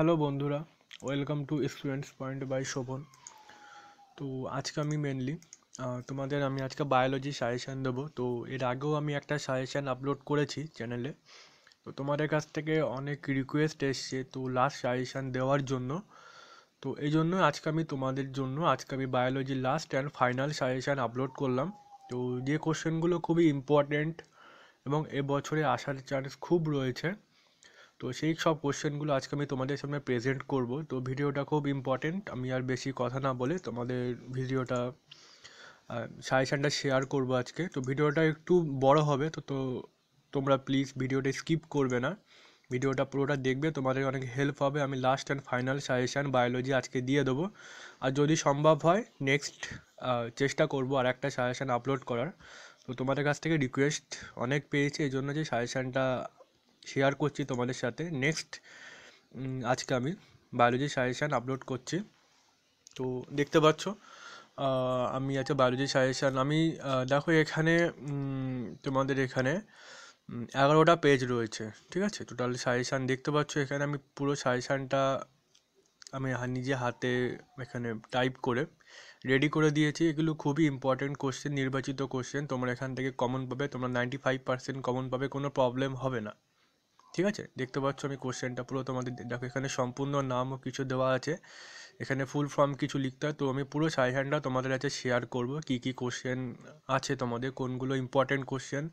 Hello বন্ধুরা, welcome to students point by Shovan. তো আজকে আমি মেনলি তোমাদের আমি আজকে বায়োলজি সাজেশান দেবো। তো এর আগেও আমি একটা সাজেশান আপলোড করেছি চ্যানেলে। তো তোমাদের কাছ থেকে অনেক রিকোয়েস্ট এসছে তো লাস্ট সাজেশান দেওয়ার জন্য। তো এই জন্য আজকে আমি তোমাদের জন্য biology last and final suggestion upload করলাম। তো যে কোশ্চেনগুলো খুবই ইম্পর্ট্যান্ট এবং এবছরে আসার চান্স খুব রয়েছে, তো সেই সব কোশ্চেনগুলো আজকে আমি তোমাদের সামনে প্রেজেন্ট করব। তো ভিডিওটা খুব ইম্পর্টেন্ট, আমি আর বেশি কথা না বলে তোমাদের ভিডিওটা সাজেশানটা শেয়ার করব আজকে। তো ভিডিওটা একটু বড় হবে, তো তোমরা প্লিজ ভিডিওটা স্কিপ করবে না, ভিডিওটা পুরোটা দেখবে, তোমাদের অনেক হেল্প হবে। আমি last and final suggestion biology আজকে দিয়ে দেবো। আর যদি সম্ভব হয় নেক্সট চেষ্টা করব আর একটা সাজেশান আপলোড করার। তো তোমাদের কাছ থেকে রিকোয়েস্ট অনেক পেয়েছি, এই জন্য যে সাজেশানটা শেয়ার করছি তোমাদের সাথে। নেক্সট আজকে আমি বায়োলজি সাজেশান আপলোড করছি। তো দেখতে পাচ্ছ আমি আজকে বায়োলজি সাজেশান আমি দেখো এখানে তোমাদের এখানে 11টা পেজ রয়েছে, ঠিক আছে। টোটাল সাজেশান দেখতে পাচ্ছ এখানে আমি পুরো সাজেশানটা আমি নিজে হাতে এখানে টাইপ করে রেডি করে দিয়েছি। এগুলো খুবই ইম্পর্টেন্ট কোশ্চেন, নির্বাচিত কোশ্চেন, তোমরা এখান থেকে কমন পাবে, তোমরা 95% কমন পাবে, কোনো প্রবলেম হবে না, ঠিক আছে। দেখতে পাচ্ছ আমি কোশ্চেনটা পুরো তোমাদের দেখো, এখানে সম্পূর্ণ নামও কিছু দেওয়া আছে, এখানে ফুল ফর্ম কিছু লিখতে হয়। তো আমি পুরো সাজেশানটা তোমাদের কাছে শেয়ার করব, কি কি কোশ্চেন আছে তোমাদের, কোনগুলো ইম্পর্টেন্ট কোশ্চেন,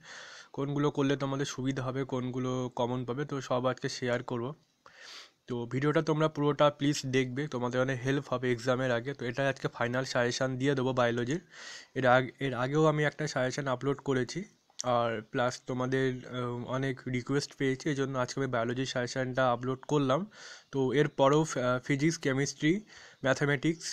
কোনগুলো করলে তোমাদের সুবিধা হবে, কোনগুলো কমন পাবে, তো সব আজকে শেয়ার করব। তো ভিডিওটা তোমরা পুরোটা প্লিজ দেখবে, তোমাদের অনেক হেল্প হবে এক্সামের আগে। তো এটা আজকে ফাইনাল সাজেশান দিয়ে দেবো বায়োলজির। এর আগেও আমি একটা সাজেশান আপলোড করেছি, আর প্লাস তোমাদের অনেক রিকোয়েস্ট পেয়েছি, এই জন্য আজকে আমি বায়োলজির সাজেশানটা আপলোড করলাম। তো এরপরেও ফিজিক্স, কেমিস্ট্রি, ম্যাথামেটিক্স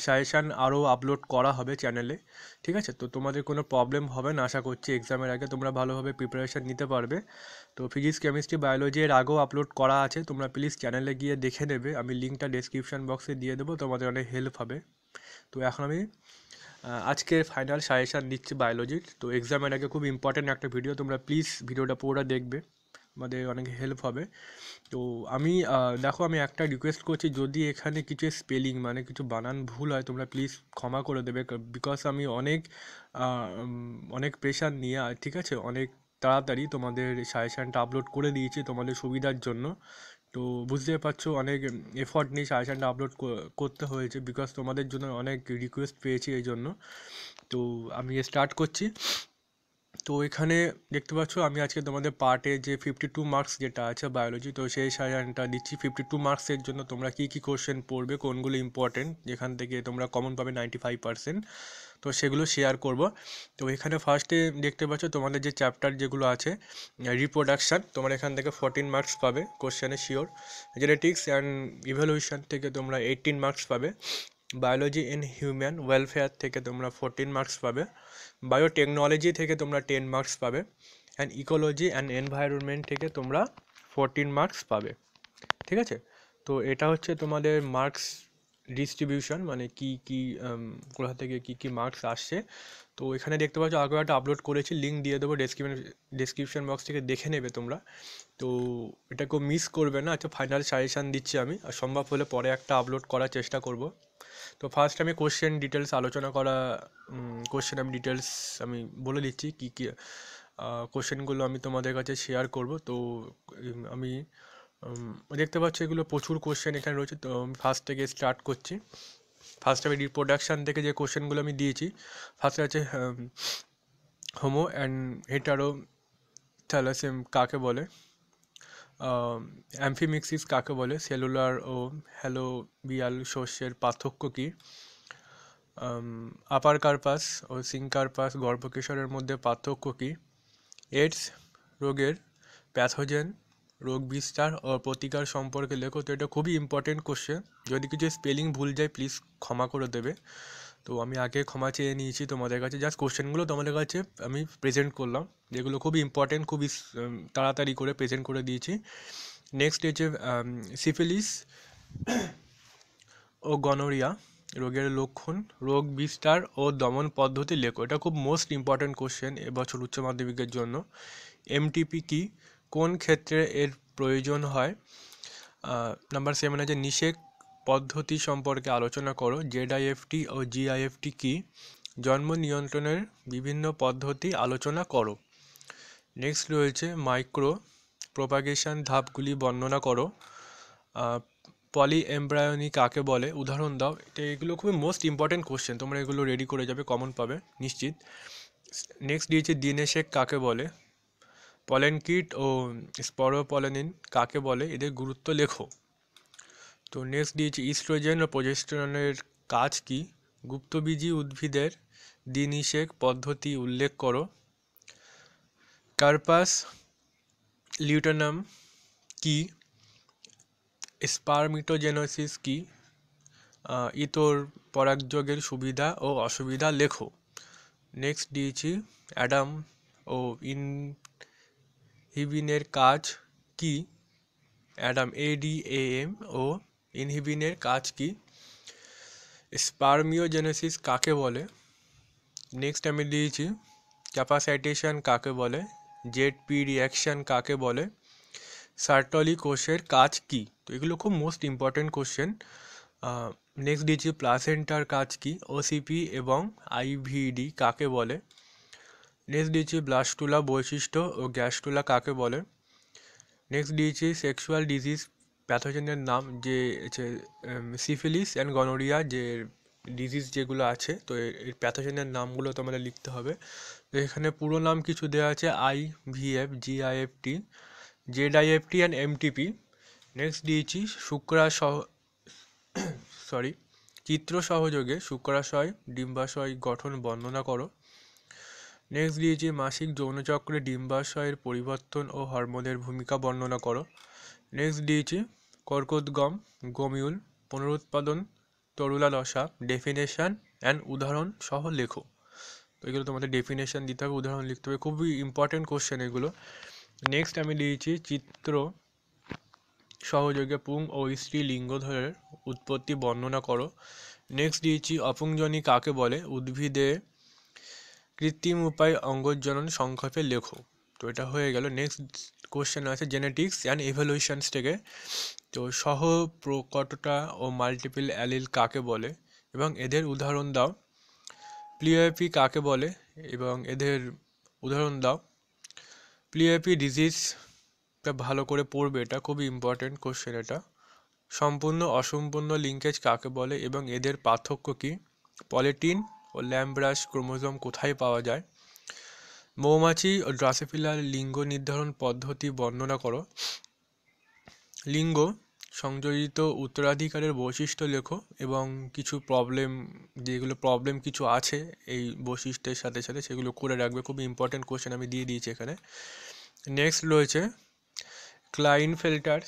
সাজেশান আরও আপলোড করা হবে চ্যানেলে, ঠিক আছে। তো তোমাদের কোনো প্রবলেম হবে না আশা করছি, এক্সামের আগে তোমরা ভালোভাবে প্রিপারেশান নিতে পারবে। তো ফিজিক্স, কেমিস্ট্রি, বায়োলজি এর আগেও আপলোড করা আছে, তোমরা প্লিজ চ্যানেলে গিয়ে দেখে নেবে, আমি লিঙ্কটা ডেসক্রিপশন বক্সে দিয়ে দেবো, তোমাদের অনেক হেল্প হবে। তো এখন আমি আজকে ফাইনাল সাজেশান দিচ্ছি বায়োলজির। তো এক্সামের আগে খুব ইম্পর্ট্যান্ট একটা ভিডিও, তোমরা প্লিজ ভিডিওটা পুরোটা দেখবে, আমাদের অনেক হেল্প হবে। তো আমি দেখো আমি একটা রিকোয়েস্ট করছি, যদি এখানে কিছু স্পেলিং মানে কিছু বানান ভুল হয় তোমরা প্লিজ ক্ষমা করে দেবে, বিকজ আমি অনেক প্রেশার নিয়ে ঠিক আছে, অনেক তাড়াতাড়ি তোমাদের সাজেশানটা আপলোড করে দিয়েছি তোমাদের সুবিধার জন্য। তো বুঝতে পারছো অনেক এফর্ট নিয়ে সাজেশানটা আপলোড করতে হয়েছে, বিকজ তোমাদের জন্য অনেক রিকোয়েস্ট পেয়েছি এই জন্য। তো আমি স্টার্ট করছি। তো এখানে দেখতে পাচ্ছ আমি আজকে তোমাদের পার্টে যে 52 মার্কস যেটা আছে বায়োলজি, তো সেই সাজেশানটা দিচ্ছি। 52 মার্কসের জন্য তোমরা কী কী কোশ্চেন পড়বে, কোনগুলো ইম্পর্টেন্ট, যেখান থেকে তোমরা কমন পাবে 95%, তো সেগুলো শেয়ার করব। তো এখানে ফার্স্টে দেখতে পাচ্ছ তোমাদের যে চ্যাপ্টার যেগুলো আছে, রিপ্রোডাকশান, তোমরা এখান থেকে 14 মার্কস পাবে কোশ্চেনে শিওর। জেনেটিক্স অ্যান্ড ইভলিউশন থেকে তোমরা 18 মার্কস পাবে। বায়োলজি ইন হিউম্যান ওয়েলফেয়ার থেকে তোমরা 14 মার্কস পাবে। বায়োটেকনোলজি থেকে তোমরা 10 মার্কস পাবে। অ্যান্ড ইকোলজি অ্যান্ড এনভায়রনমেন্ট থেকে তোমরা 14 মার্কস পাবে, ঠিক আছে। তো এটা হচ্ছে তোমাদের মার্কস ডিস্ট্রিবিউশন, মানে কি কি কোথা থেকে কি কি মার্কস আসছে। তো এখানে দেখতে পাচ্ছ আগেও একটা আপলোড করেছি, লিঙ্ক দিয়ে দেবো ডেসক্রিপশন বক্স থেকে দেখে নেবে তোমরা। তো এটা কেউ মিস করবে না। আচ্ছা ফাইনাল সাজেশান দিচ্ছি আমি, আর সম্ভব হলে পরে একটা আপলোড করার চেষ্টা করব। তো ফার্স্ট আমি কোশ্চেন ডিটেলস আলোচনা করা, কোশ্চেন আমি ডিটেলস আমি বলে দিচ্ছি কী কী কোশ্চেনগুলো আমি তোমাদের কাছে শেয়ার করব। তো আমি দেখতে পাচ্ছি এগুলো প্রচুর কোশ্চেন এখানে রয়েছে। তো আমি ফার্স্ট থেকে স্টার্ট করছি। ফার্স্ট আমি রিপ্রোডাকশান থেকে যে কোশ্চেনগুলো আমি দিয়েছি, ফার্স্টে আছে হোমো অ্যান্ড হেটারো থ্যালাসেম কাকে বলে, অ্যামফিমিক্সিস কাকে বলে, সেলুলার ও হ্যালোবিয়াল শস্যের পার্থক্য কী, আপার কার্পাস ও সিনকার্পাস গর্ভকেশরের মধ্যে পার্থক্য কী, এইডস রোগের প্যাথোজেন, রোগ বিস্তার ও প্রতিকার সম্পর্কে লেখো। তো এটা খুবই ইম্পর্টেন্ট কোশ্চেন, যদি কিছু স্পেলিং ভুল যায় প্লিজ ক্ষমা করে দেবে। তো আমি আগে ক্ষমা চেয়ে নিয়েছি তোমাদের কাছে, জাস্ট কোশ্চেনগুলো তোমাদের কাছে আমি প্রেজেন্ট করলাম, যেগুলো খুবই ইম্পর্টেন্ট, খুবই তাড়াতাড়ি করে প্রেজেন্ট করে দিয়েছি। নেক্সট হচ্ছে সিফিলিস ও গনোরিয়া রোগের লক্ষণ, রোগ বিস্তার ও দমন পদ্ধতি লেখো। এটা খুব মোস্ট ইম্পর্ট্যান্ট কোশ্চেন এবছর উচ্চ মাধ্যমিকের জন্য। এমটিপি কি, কোন ক্ষেত্রে এর প্রয়োজন হয়, নাম্বার 7 আছে নিষেক পদ্ধতি সম্পর্কে আলোচনা করো। ZIFT ও GIFT কি? জন্ম নিয়ন্ত্রণের বিভিন্ন পদ্ধতি আলোচনা করো। নেক্সট রয়েছে মাইক্রো প্রোপাগেশন ধাপগুলি বর্ণনা করো। পলি এমব্রায়োনি কাকে বলে? উদাহরণ দাও। এগুলো খুবই মোস্ট ইম্পর্টেন্ট কোশ্চেন, তোমরা এগুলো রেডি করে যাবে, কমন পাবে নিশ্চিত। নেক্সট দিয়েছে দিনেশেক কাকে বলে? পলেন কিট ও স্পোরোপলিন কাকে বলে? এদের গুরুত্ব লেখো। তো নেক্সট দিয়েছে ইস্ট্রোজেন ও প্রোজেস্টেরনের কাজ কি? গুপ্তবীজী উদ্ভিদের দিনিষেক পদ্ধতি উল্লেখ করো। কার্পাস লিউটেনাম কি? স্পারমিটোজেনেসিস কি? ইতর পরাগযোগের সুবিধা ও অসুবিধা লেখো। নেক্সট দিয়েছি অ্যাডাম ও ইনহিবিনের কাজ কি? ADAM ও ইনহিবিনের কাজ কি? স্পারমিওজেনেসিস কাকে বলে? নেক্সট আমি দিয়েছি ক্যাপাসাইটেশন কাকে বলে? ZP রিয়াকশন কাকে বলে? সার্টলি কোষের কাজ কি? তো এগুলো খুব মোস্ট ইম্পর্টেন্ট কোশ্চেন। নেক্সট দিয়েছি প্লাসেন্টার কাজ কি? OCP এবং IVD কাকে বলে? নেক্সট দিয়েছি ব্লাস্টুলা বৈশিষ্ট্য ও গ্যাস্টুলা কাকে বলে? নেক্সট দিয়েছি সেক্সুয়াল ডিজিজ প্যাথোজেনের নাম, যে সিফিলিস অ্যান্ড গনোরিয়া যে ডিজিজ যেগুলো আছে, তো এর প্যাথোজেনের নামগুলো তোমাদের লিখতে হবে। তো এখানে পুরো নাম কিছু দেওয়া আছে IVF, GIFT, ZIFT and MTP। Next দিয়েছি চিত্র সহযোগে শুক্রাশয় ডিম্বাশয় গঠন বর্ণনা করো। নেক্সট দিয়েছি মাসিক যৌনচক্রে ডিম্বাশয়ের পরিবর্তন ও হরমোনের ভূমিকা বর্ণনা করো। নেক্সট দিয়েছি কর্কোদ্গম, গোমিউল, পুনরুৎপাদন, তরুলা দশা, ডেফিনেশন অ্যান্ড উদাহরণ সহ লেখো। তো এগুলো তোমাদের ডেফিনেশন দিতে হবে, উদাহরণ লিখতে হবে, খুবই ইম্পর্টেন্ট কোশ্চেন এগুলো। নেক্সট আমি দিয়েছি চিত্র সহযোগে পুং ও স্ত্রী লিঙ্গধরের উৎপত্তি বর্ণনা করো। নেক্সট দিয়েছি অপুংজনী কাকে বলে? উদ্ভিদে কৃত্রিম উপায় অঙ্গজনন সংক্ষেপে লেখো। তো এটা হয়ে গেল। নেক্সট কোশ্চেন আছে জেনেটিক্স অ্যান্ড ইভলিউশনস থেকে। তো সহ প্রকটতা ও মাল্টিপল অ্যালিল কাকে বলে এবং এদের উদাহরণ দাও। প্লিওপি কাকে বলে এবং এদের উদাহরণ দাও। প্লিওপি ডিজিজটা ভালো করে পড়বে, এটা খুবই ইম্পর্টেন্ট কোশ্চেন এটা। সম্পূর্ণ অসম্পূর্ণ লিঙ্কেজ কাকে বলে এবং এদের পার্থক্য কী? পলিটিন ও ল্যাম্ব্রাস ক্রোমোজোম কোথায় পাওয়া যায়? মৌমাছি ও ড্রসোফিলার লিঙ্গ নির্ধারণ পদ্ধতি বর্ণনা করো। লিঙ্গ সংযোজিত উত্তরাধিকারের বৈশিষ্ট্য লেখো এবং কিছু প্রবলেম কিছু আছে এই বৈশিষ্ট্যের সাথে সাথে সেগুলো করে রাখবে, খুব ইম্পর্টেন্ট কোশ্চেন আমি দিয়ে দিয়েছি এখানে। নেক্সট রয়েছে ক্লাইনফেল্টার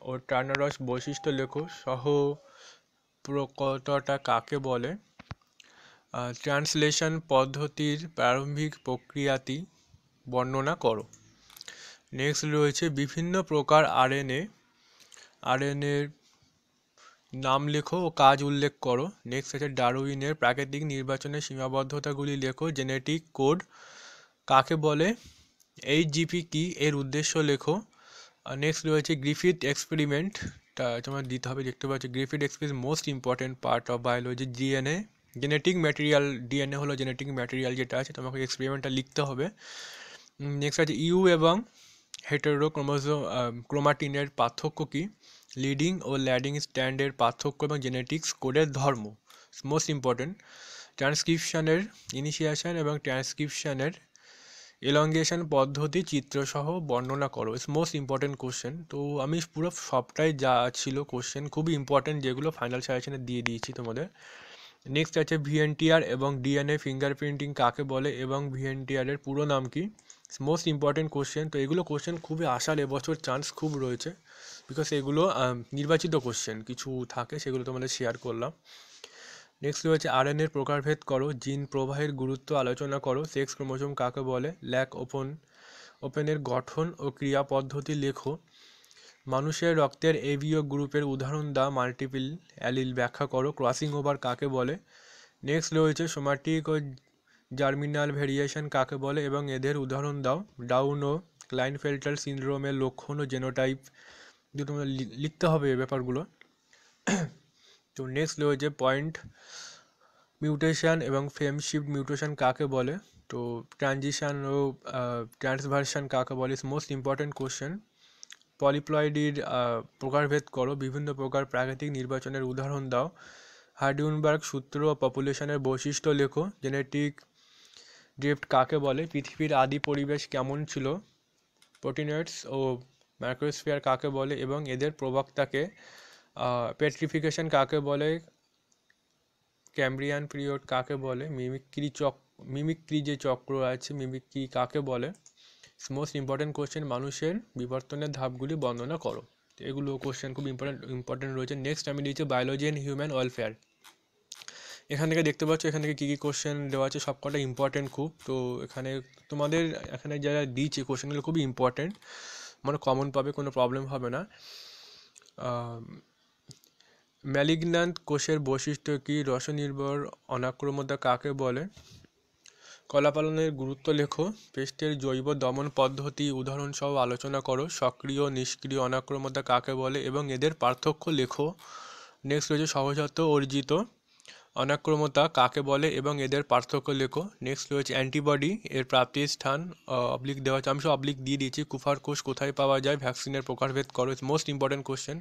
ও টার্নারস বৈশিষ্ট্য লেখো। সহ প্রকটতা কাকে বলে? ট্রান্সলেশন পদ্ধতির প্রারম্ভিক প্রক্রিয়াটি বর্ণনা করো। নেক্সট রয়েছে বিভিন্ন প্রকার আরএনএর নাম লেখো ও কাজ উল্লেখ করো। নেক্সট আছে ডারউইনের প্রাকৃতিক নির্বাচনের সীমাবদ্ধতাগুলি লেখো। জেনেটিক কোড কাকে বলে? HGP কি? এর উদ্দেশ্য লেখো। নেক্সট রয়েছে গ্রিফিথ এক্সপেরিমেন্টটা তোমার দিতে হবে, দেখতে পাচ্ছি Griffith experiment most important part of biology. Genetic material, DNA হলো জেনেটিক ম্যাটেরিয়াল যেটা আছে, তোমাকে এক্সপেরিমেন্টটা লিখতে হবে। নেক্সট আছে ইউ এবং হেটেরো ক্রোমাটিনের পার্থক্য কী? লিডিং ও ল্যাডিং স্ট্যান্ডের পার্থক্য এবং জেনেটিক্স কোডের ধর্ম মোস্ট ইম্পর্টেন্ট। ট্রান্সক্রিপশনের ইনিশিয়েশন এবং ট্রান্সক্রিপশনের এলঙ্গেশন পদ্ধতি চিত্রসহ বর্ণনা করো। It's most important question. তো আমি পুরো সবটাই যা ছিল কোশ্চেন খুবই ইম্পর্টেন্ট যেগুলো ফাইনাল সাজেশনে দিয়ে দিয়েছি তোমাদের। নেক্সট আছে VNTR এবং DNA ফিঙ্গারপ্রিন্টিং কাকে বলে এবং VNTR এর পুরো নাম কি? Most important question. তো এগুলো কোশ্চেন খুবই আসার এবছর চান্স খুব রয়েছে, বিকজ এগুলো নির্বাচিত কোশ্চেন কিছু থাকে, সেগুলো তোমাদের শেয়ার করলাম। নেক্সট রয়েছে RNA প্রকারভেদ করো। জিন প্রবাহের গুরুত্ব আলোচনা করো। সেক্স ক্রোমোজোম কাকে বলে? ল্যাক ওপেনের গঠন ও ক্রিয়া পদ্ধতি লেখো। মানুষের রক্তের ABO গ্রুপের উদাহরণ দাও। মাল্টিপল অ্যালিল ব্যাখ্যা করো। ক্রসিং ওভার কাকে বলে? নেক্সট রয়েছে সোমাটিক ও জার্মিনাল ভেরিয়েশন কাকে বলে এবং এদের উদাহরণ দাও। ডাউন ও ক্লাইনফেল্টার সিনড্রোমের লক্ষণ ও জেনোটাইপ কিন্তু তোমরা লিখতে হবে এই ব্যাপারগুলো। তো নেক্সট রয়েছে পয়েন্ট মিউটেশন এবং ফ্রেম শিফট মিউটেশন কাকে বলে, তো ট্রানজিশন ও ট্রান্সভার্সন কাকে বলে, ইজ মোস্ট ইম্পর্ট্যান্ট কোশ্চেন। পলিপ্লয়েডির প্রকারভেদ করো, বিভিন্ন প্রকার প্রাকৃতিক নির্বাচনের উদাহরণ দাও। হার্ডিউনবার্গ সূত্র ও পপুলেশনের বৈশিষ্ট্য লেখো। জেনেটিক ড্রিফট কাকে বলে, পৃথিবীর আদি পরিবেশ কেমন ছিল, প্রোটিনয়েডস ও ম্যাক্রোস্ফিয়ার কাকে বলে এবং এদের প্রবক্তাকে, পেট্রিফিকেশন কাকে বলে, ক্যাম্ব্রিয়ান পিরিয়ড কাকে বলে, মিমিক্রি যে চক্র আছে মিমিক্রি কাকে বলে, মোস্ট ইম্পর্টেন্ট কোশ্চেন। মানুষের বিবর্তনের ধাপগুলি বর্ণনা করো। তো এগুলো কোশ্চেন খুব ইম্পর্টেন্ট রয়েছে। নেক্সট আমি দিয়েছি বায়োলজি অ্যান্ড হিউম্যান ওয়েলফেয়ার। এখান থেকে দেখতে পাচ্ছ এখান থেকে কী কী কোশ্চেন দেওয়া আছে, সবকটা ইম্পর্টেন্ট খুব। তো এখানে তোমাদের এখানে যারা দিয়েছে কোশ্চেনগুলো খুবই ইম্পর্টেন্ট, মানে কমন পাবে, কোনো প্রবলেম হবে না। ম্যালিগন্যান্ট কোষের বৈশিষ্ট্য কী, রসনির্ভর অনাক্রম্যতা কাকে বলে, কলা পালনের গুরুত্ব লেখো। পেস্টের জৈব দমন পদ্ধতি উদাহরণসহ আলোচনা করো। সক্রিয় নিষ্ক্রিয় অনাক্রম্যতা কাকে বলে এবং এদের পার্থক্য লেখো। নেক্সট রয়েছে সহজাত অর্জিত অনাক্রম্যতা কাকে বলে এবং এদের পার্থক্য লেখো। নেক্সট রয়েছে অ্যান্টিবডি, এর প্রাপ্তির স্থান অবলিক দেওয়া আছে, আমি সব অবলিক দিয়ে দিয়েছি। কুফার কোষ কোথায় পাওয়া যায়, ভ্যাকসিনের প্রকারভেদ করো, ইটস মোস্ট ইম্পর্টেন্ট কোশ্চেন।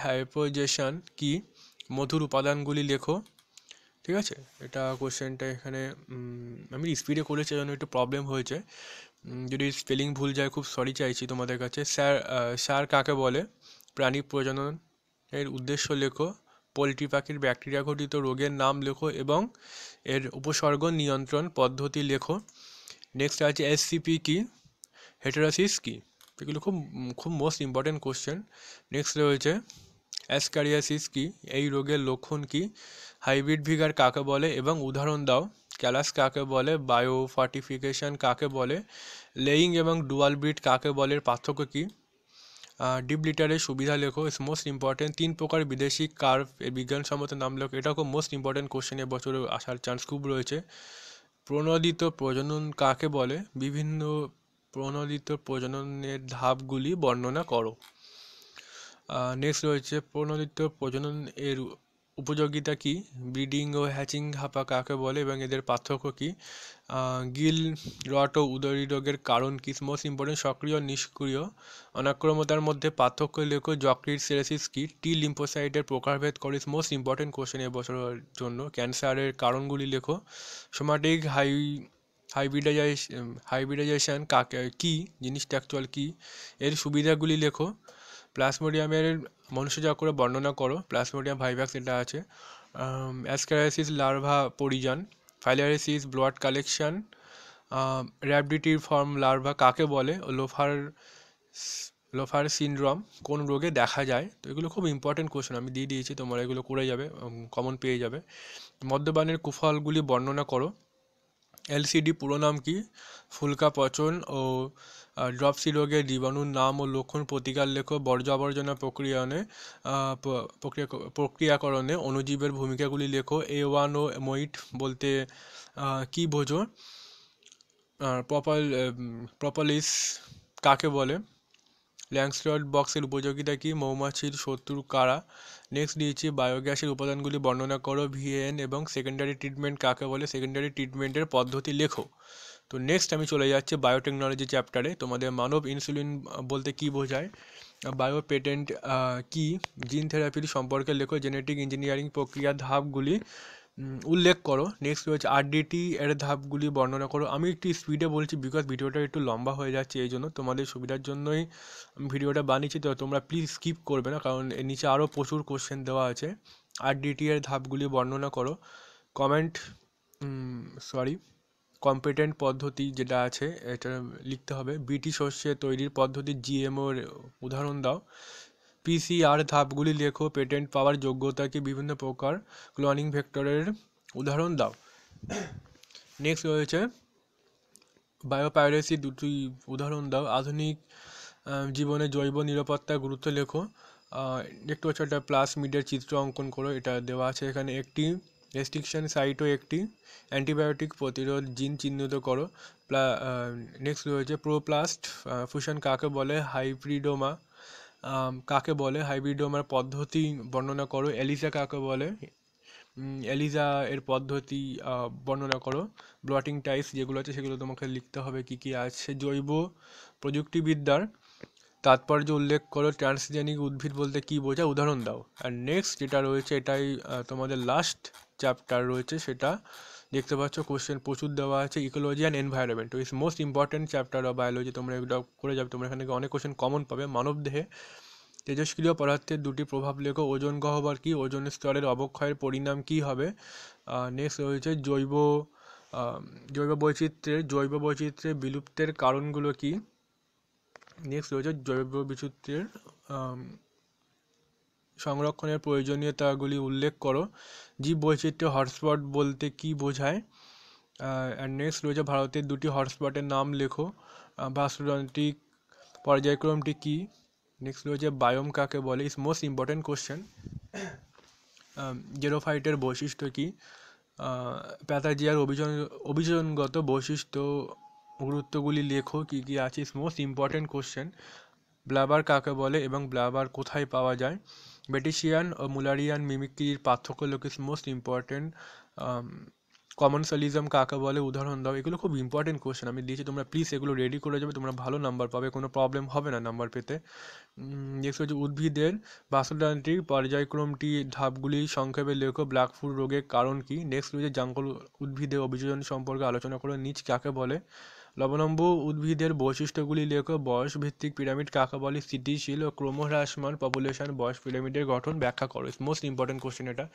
হাইপোজেশন কি, মধুর উপাদানগুলি লেখো। ঠিক আছে, এটা কোশ্চেনটা এখানে আমি স্পিডে করেছি জন্য একটু প্রবলেম হয়েছে, যদি স্পেলিং ভুল যায় খুব সরি চাইছি তোমাদের কাছে। স্যার কাকে বলে, প্রাণী প্রজনন এর উদ্দেশ্য লেখো। পোলট্রি পাখির ব্যাকটেরিয়া ঘটিত রোগের নাম লেখো এবং এর উপসর্গ নিয়ন্ত্রণ পদ্ধতি লেখো। নেক্সট আছে এসসিপি কি, হেটেরাসিস কি, এগুলো খুব খুব মোস্ট ইম্পর্টেন্ট কোশ্চেন। নেক্সট রয়েছে অ্যাসকারিয়াসিস কি, এই রোগের লক্ষণ কি, হাইব্রিড ভিগার কাকে বলে এবং উদাহরণ দাও। ক্যালাস কাকে বলে, বায়োফর্টিফিকেশন কাকে বলে, লেয়িং এবং ডুয়াল ব্রিড কাকে বলে, পার্থক্য কী, ডিপ লিটারের সুবিধা লেখো, ইস মোস্ট ইম্পর্টেন্ট। 3 প্রকার বিদেশি কার্ভ এর বিজ্ঞানসম্মত নাম লেখো, এটা খুব মোস্ট ইম্পর্টেন্ট কোশ্চেন, এবছরে আসার চান্স খুব রয়েছে। প্রণোদিত প্রজনন কাকে বলে, বিভিন্ন প্রণোদিত প্রজননের ধাপগুলি বর্ণনা করো। নেক্সট রয়েছে প্রণোদিত প্রজনন এর উপযোগিতা কী, ব্রিডিং ও হ্যাচিং হাঁপা কাকে বলে এবং এদের পার্থক্য কী, গিল রট ও উদরী রোগের কারণ কী, মোস্ট ইম্পর্টেন্ট। সক্রিয় নিষ্ক্রিয় অনাক্রম্যতার মধ্যে পার্থক্য লেখো। যকৃৎ সিরোসিস কী, টি লিম্ফোসাইটের প্রকারভেদ করো, মোস্ট ইম্পর্টেন্ট কোশ্চেন এবছরের জন্য। ক্যান্সারের কারণগুলি লেখো। সোমাটিক হাইব্রিডাইজেশন কাকে কী, জিনিসটা অ্যাকচুয়াল কী, এর সুবিধাগুলি লেখো। প্লাজমোডিয়ামের মনুষ্যচক্র বর্ণনা করো, প্লাজমোডিয়াম ভাইভাক্স এটা আছে। অ্যাসকারিয়াসিস লার্ভা পরিযান, filariasis blood collection, rhabditiform larva কাকে বলে, লোফার সিনড্রোম কোন রোগে দেখা যায়। তো এগুলো খুব ইম্পর্টেন্ট কোশ্চেন, আমি দিয়ে দিয়েছি, তোমরা এগুলো করে যাবে, কমন পেয়ে যাবে। মদ্যপানের কুফলগুলি বর্ণনা করো। এলসিডি পুরো নাম কি, ফুলকা পচন ও ড্রপসি রোগের জীবাণুর নাম ও লক্ষণ প্রতিকার লেখো। বর্জ্য আবর্জনা প্রক্রিয়াকরণে অণুজীবের ভূমিকাগুলি লেখো। A1 ও মোইট বলতে কি বোঝো, প্রপলিস কাকে বলে, ল্যাংস্টড বক্সের উপযোগিতা কী, মৌমাছির শত্রু কারা। নেক্সট দিয়েছি বায়োগ্যাসের উপাদানগুলি বর্ণনা করো। ভিএন এবং সেকেন্ডারি ট্রিটমেন্ট কাকে বলে, সেকেন্ডারি ট্রিটমেন্টের পদ্ধতি লেখো। তো নেক্সট আমি চলে যাচ্ছি বায়োটেকনোলজি চ্যাপ্টারে। তোমাদের মানব ইনসুলিন বলতে কি বোঝায়, বায়োপেটেন্ট কি, জিন থেরাপির সম্পর্কে লেখো। জেনেটিক ইঞ্জিনিয়ারিং প্রক্রিয়ার ধাপগুলি উল্লেখ করো। নেক্সট রয়েছে আরডিটি এর ধাপগুলি বর্ণনা করো। আমি একটু স্পিডে বলছি বিকজ ভিডিওটা একটু লম্বা হয়ে যাচ্ছে, এই জন্য তোমাদের সুবিধার জন্যই ভিডিওটা বানিয়েছি, তো তোমরা প্লিজ স্কিপ করবে না, কারণ এর নিচে আরও প্রচুর কোশ্চেন দেওয়া আছে। আরডিটি এর ধাপগুলি বর্ণনা করো। কম্পিটেন্ট পদ্ধতি যেটা আছে এটা লিখতে হবে। বিটি শস্যে তৈরির পদ্ধতি, জিএমওর উদাহরণ দাও। পিসিআর ধাপগুলি লেখো। পেটেন্ট পাওয়ার যোগ্যতা কি, বিভিন্ন প্রকার ক্লোনিং ভেক্টরের উদাহরণ দাও। নেক্সট রয়েছে বায়োপাইরেসি, দুটি উদাহরণ দাও। আধুনিক জীবনে জৈব নিরাপত্তার গুরুত্ব লেখো। দেখতে পাচ্ছ একটা প্লাস মিডের চিত্র অঙ্কন করো, এটা দেওয়া আছে এখানে। একটি রেস্ট্রিকশন সাইটও একটি, অ্যান্টিবায়োটিক প্রতিরোধ জিন চিহ্নিত করো। নেক্সট রয়েছে প্রোপ্লাস্ট ফুশন কাকে বলে, হাইব্রিডোমা কাকে বলে, হাইব্রিডোমার পদ্ধতি বর্ণনা করো। এলিজা কাকে বলে, এলিজা এর পদ্ধতি বর্ণনা করো। ব্লটিং টাইপস যেগুলো আছে সেগুলো তোমাকে লিখতে হবে কী কী আছে। জৈব প্রযুক্তিবিদ্যার তাৎপর্য উল্লেখ করো। ট্রান্সজেনিক উদ্ভিদ বলতে কী বোঝায়, উদাহরণ দাও। আর নেক্সট যেটা রয়েছে এটাই তোমাদের লাস্ট চ্যাপ্টার রয়েছে, সেটা দেখতে পাচ্ছ কোশ্চেন প্রচুর দেওয়া আছে। Ecology and environment is most important chapter of biology. তোমরা এগুলো করে যাবে, তোমরা এখান থেকে অনেক কোশ্চেন কমন পাবে। মানবদেহে তেজস্ক্রিয় পদার্থের দুটি প্রভাব লেখো। ওজোন গহ্বর কী, ওজোন স্তরের অবক্ষয়ের পরিণাম কী হবে। নেক্সট রয়েছে জৈব বৈচিত্র্যের বিলুপ্তের কারণগুলো কী। নেক্সট রয়েছে জৈব বৈচিত্র্যের সংরক্ষণের প্রয়োজনীয়তাগুলি উল্লেখ করো। জীব বৈচিত্র্য হটস্পট বলতে কী বোঝায়। আর নেক্সট রয়েছে ভারতের দুটি হটস্পটের নাম লেখো। বাস্তুতান্ত্রিক পর্যায়ক্রমটি কী। নেক্সট রয়েছে বায়োম কাকে বলে, ইজ মোস্ট ইম্পর্টেন্ট কোশ্চেন। জেরোফাইটের বৈশিষ্ট্য কী। প্যাথাজিয়ার অভিযোজনগত বৈশিষ্ট্য গুরুত্বগুলি লেখো, কী কী আছে, ইজ মোস্ট ইম্পর্টেন্ট কোশ্চেন। ব্লাবার কাকে বলে এবং ব্লাবার কোথায় পাওয়া যায়। বেটিশিয়ান ও মুলারিয়ান মিমিক্রির পার্থক্য লেখো, ইজ মোস্ট ইম্পর্টেন্ট। কমেন্সালিজম কাকে বলে, উদাহরণ দাও। এগুলো খুব ইম্পর্টেন্ট কোশ্চেন আমি দিয়েছি, তোমরা প্লিজ এগুলো রেডি করে যাবে, তোমরা ভালো নাম্বার পাবে, কোনো প্রবলেম হবে না নাম্বার পেতে। নেক্সট হচ্ছে উদ্ভিদের বাস্তুতান্ত্রিক পর্যায়ক্রমটি ধাপগুলি সংক্ষেপে লেখো। ব্ল্যাকফুট রোগের কারণ কী। নেক্সট রয়েছে জঙ্গল উদ্ভিদের অভিযোজন সম্পর্কে আলোচনা করো। নিচ কাকে বলে। লবণম্বু উদ্ভিদের বৈশিষ্ট্যগুলি লেখো। বয়স ভিত্তিক পিরামিড কাকে বলে। স্থিতিশীল ও ক্রমহ্রাসমান পপুলেশন বয়স পিরামিডের গঠন ব্যাখ্যা করো। মোস্ট ইম্পর্টেন্ট কোশ্চেন এটা।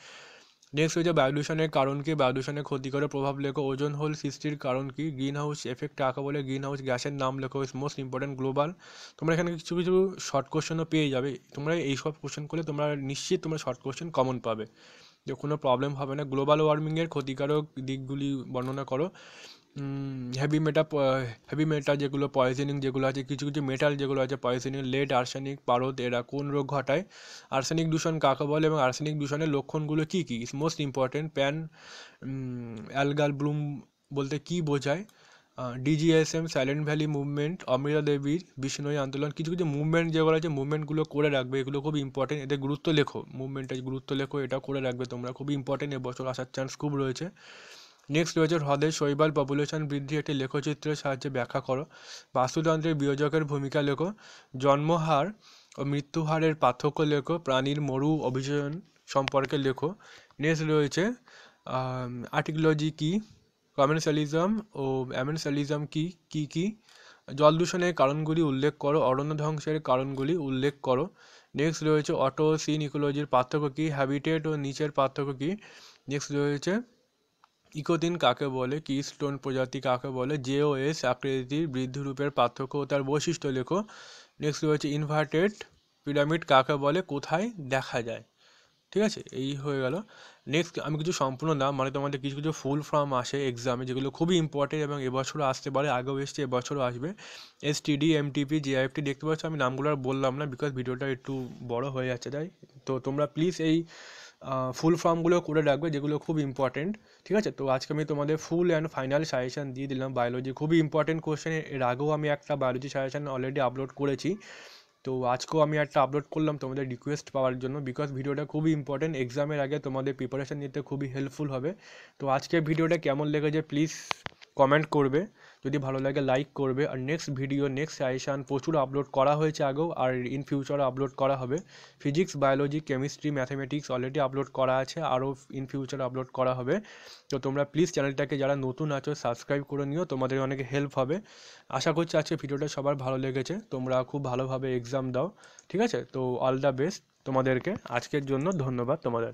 নেক্সট হচ্ছে বায়ুদূষণের কারণ কী, বায়ুদূষণের ক্ষতিকর প্রভাব লেখো। ওজন হোল সৃষ্টির কারণ কী। গ্রিন হাউস এফেক্ট কাকে বলে। গ্রিন হাউস গ্যাসের নাম লেখো। Is most important. গ্লোবাল, তোমরা এখানে কিছু কিছু শর্ট কোশ্চেনও পেয়ে যাবে, তোমরা এইসব কোশ্চেন করলে তোমরা নিশ্চিত তোমরা শর্ট কোশ্চেন কমন পাবে, যে কোনো প্রবলেম হবে না। গ্লোবাল ওয়ার্মিংয়ের ক্ষতিকারক দিকগুলি বর্ণনা করো। হেভি মেটাল যেগুলো পয়জনিং যেগুলো আছে, কিছু কিছু মেটাল যেগুলো আছে পয়জনিং, লেড, আর্সেনিক, পারদ, এরা কোন রোগ ঘটায়। আর্সেনিক দূষণ কাকে বলে এবং আর্সেনিক দূষণের লক্ষণগুলো কী কী, is most important. Algal bloom বলতে কী বোঝায়। DGSM, silent valley movement, Amrita দেবীর বিষ্ণুই আন্দোলন, কিছু কিছু মুভমেন্ট যেগুলো আছে মুভমেন্টগুলো করে রাখবে, এগুলো খুব ইম্পর্টেন্ট, এদের গুরুত্ব লেখো, মুভমেন্টের গুরুত্ব লেখো, এটা করে রাখবে তোমরা, খুব ইম্পর্টেন্ট, এবছর আসার চান্স খুব রয়েছে। নেক্সট রয়েছে হ্রদের শৈবাল পপুলেশন বৃদ্ধি একটি লেখচিত্রের সাহায্যে ব্যাখ্যা করো। বাস্তুতন্ত্রের বিয়োজকের ভূমিকা লেখো। জন্মহার ও মৃত্যুহারের পার্থক্য লেখো। প্রাণীর মরু অভিযোজন সম্পর্কে লেখো। নেক্সট রয়েছে আর্টিকোলজি কী, কমেন্সালিজম ও অ্যামেনসালিজম কী কী কী, জল দূষণের কারণগুলি উল্লেখ করো। অরণ্য ধ্বংসের কারণগুলি উল্লেখ করো। নেক্সট রয়েছে অটো সিন ইকোলজির পার্থক্য কী, হ্যাবিটেট ও নিচের পার্থক্য কী। নেক্সট রয়েছে ইকোতিন কাকে বলে, কিস্টোন প্রজাতি কাকে বলে, জেওএস আকৃতির বৃদ্ধিরূপের পার্থক্য ও তার বৈশিষ্ট্য লেখো। নেক্সট রয়েছে ইনভার্টেড পিরামিড কাকে বলে, কোথায় দেখা যায়। ঠিক আছে, এই হয়ে গেল। নেক্সট আমি কিছু সম্পূর্ণ নাম, মানে তোমাদের কিছু কিছু ফুল ফর্ম আসে এক্সামে যেগুলো খুবই ইম্পর্টেন্ট এবং এবছরও আসতে পারে, আগেও এসছে, এবছরও আসবে। এসটিডি, এমটিপি, জেআইএফটি, দেখতে পাচ্ছ আমি নামগুলো আর বললাম না বিকজ ভিডিওটা একটু বড় হয়ে যাচ্ছে, তাই তো তোমরা প্লিজ এই ফুল ফর্মগুলো করে রাখবে যেগুলো খুব ইম্পর্টেন্ট। ঠিক আছে, তো আজকে আমি তোমাদের ফুল অ্যান্ড ফাইনাল সাজেশান দিয়ে দিলাম বায়োলজি, খুবই ইম্পর্টেন্ট কোশ্চেন। এর আগেও আমি একটা বায়োলজি সাজেশান অলরেডি আপলোড করেছি, তো আজকেও আমি একটা আপলোড করলাম তোমাদের রিকোয়েস্ট পাওয়ার জন্য, বিকজ ভিডিওটা খুবই ইম্পর্টেন্ট, এক্সামের আগে তোমাদের প্রিপারেশান নিতে খুবই হেল্পফুল হবে। তো আজকের ভিডিওটা কেমন লেগেছে প্লিজ কমেন্ট করবে, যদি ভালো লাগে লাইক করবে। আর নেক্সট ভিডিও, নেক্সট সাজেশান প্রচুর আপলোড করা হয়েছে আগেও, আর ইন ফিউচারও আপলোড করা হবে। Physics, biology, chemistry, mathematics already upload করা আছে, আরও ইন ফিউচার আপলোড করা হবে। তো তোমরা প্লিজ চ্যানেলটাকে যারা নতুন আছো সাবস্ক্রাইব করে নিও, তোমাদের অনেক হেল্প হবে। আশা করছি আজকে ভিডিওটা সবার ভালো লেগেছে, তোমরা খুব ভালোভাবে এক্সাম দাও। ঠিক আছে, তো অল দ্য বেস্ট তোমাদেরকে। আজকের জন্য ধন্যবাদ তোমাদের।